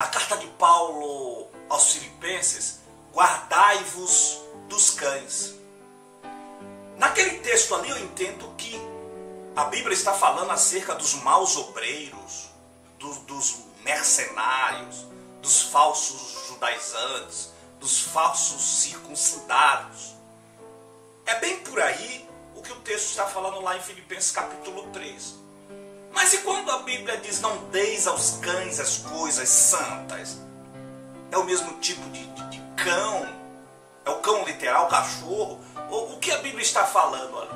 A carta de Paulo aos Filipenses, guardai-vos dos cães. Naquele texto ali eu entendo que a Bíblia está falando acerca dos maus obreiros, dos mercenários, dos falsos judaizantes, dos falsos circuncidados. É bem por aí o que o texto está falando lá em Filipenses capítulo 3. Mas e quando a Bíblia diz não deis aos cães as coisas santas? É o mesmo tipo de cão? É o cão literal, o cachorro? O que a Bíblia está falando ali?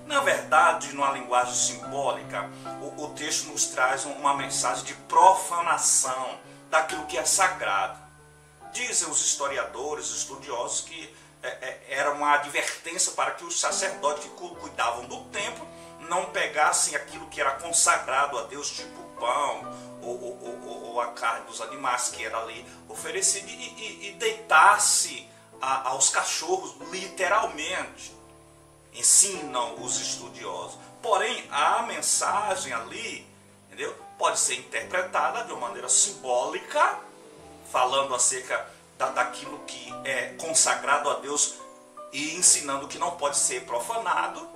Na verdade, numa linguagem simbólica, o texto nos traz uma mensagem de profanação daquilo que é sagrado. Dizem os historiadores, os estudiosos, que era uma advertência para que os sacerdotes que cuidavam do templo não pegassem aquilo que era consagrado a Deus, tipo o pão ou a carne dos animais que era ali oferecida, e deitasse aos cachorros, literalmente. Ensinam os estudiosos. Porém, a mensagem ali, entendeu, pode ser interpretada de uma maneira simbólica, falando acerca daquilo que é consagrado a Deus e ensinando que não pode ser profanado,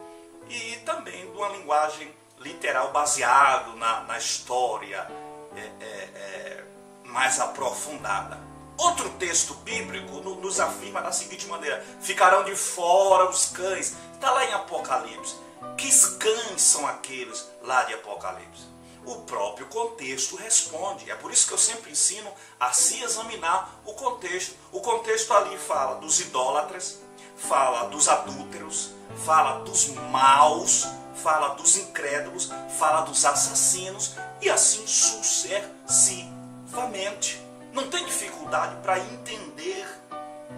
e também de uma linguagem literal baseado na história mais aprofundada. Outro texto bíblico nos afirma da seguinte maneira: ficarão de fora os cães. Está lá em Apocalipse. Que cães são aqueles lá de Apocalipse? O próprio contexto responde. É por isso que eu sempre ensino a se examinar o contexto. O contexto ali fala dos idólatras, fala dos adúlteros, fala dos maus, fala dos incrédulos, fala dos assassinos, e assim sucessivamente. Não tem dificuldade para entender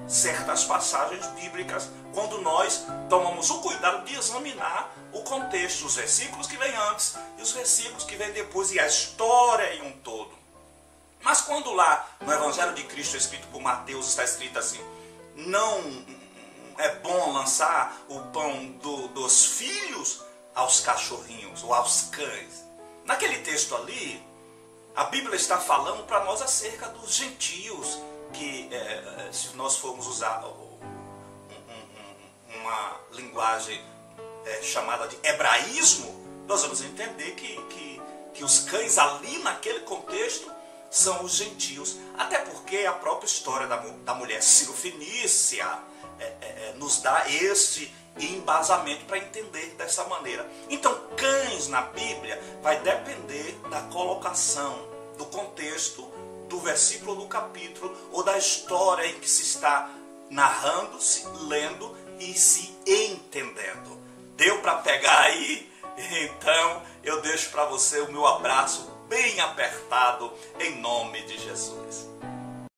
certas passagens bíblicas quando nós tomamos o cuidado de examinar o contexto, os versículos que vêm antes e os versículos que vêm depois, e a história em um todo. Mas quando lá no Evangelho de Cristo, escrito por Mateus, está escrito assim: não é bom lançar o pão dos filhos aos cachorrinhos ou aos cães. Naquele texto ali, a Bíblia está falando para nós acerca dos gentios, que se nós formos usar uma linguagem chamada de hebraísmo, nós vamos entender que os cães ali naquele contexto são os gentios. Até porque a própria história da mulher Cirofenícia nos dá esse embasamento para entender dessa maneira. Então, cães na Bíblia vai depender da colocação, do contexto, do versículo do capítulo ou da história em que se está narrando, se lendo e se entendendo. Deu para pegar aí? Então eu deixo para você o meu abraço bem apertado em nome de Jesus.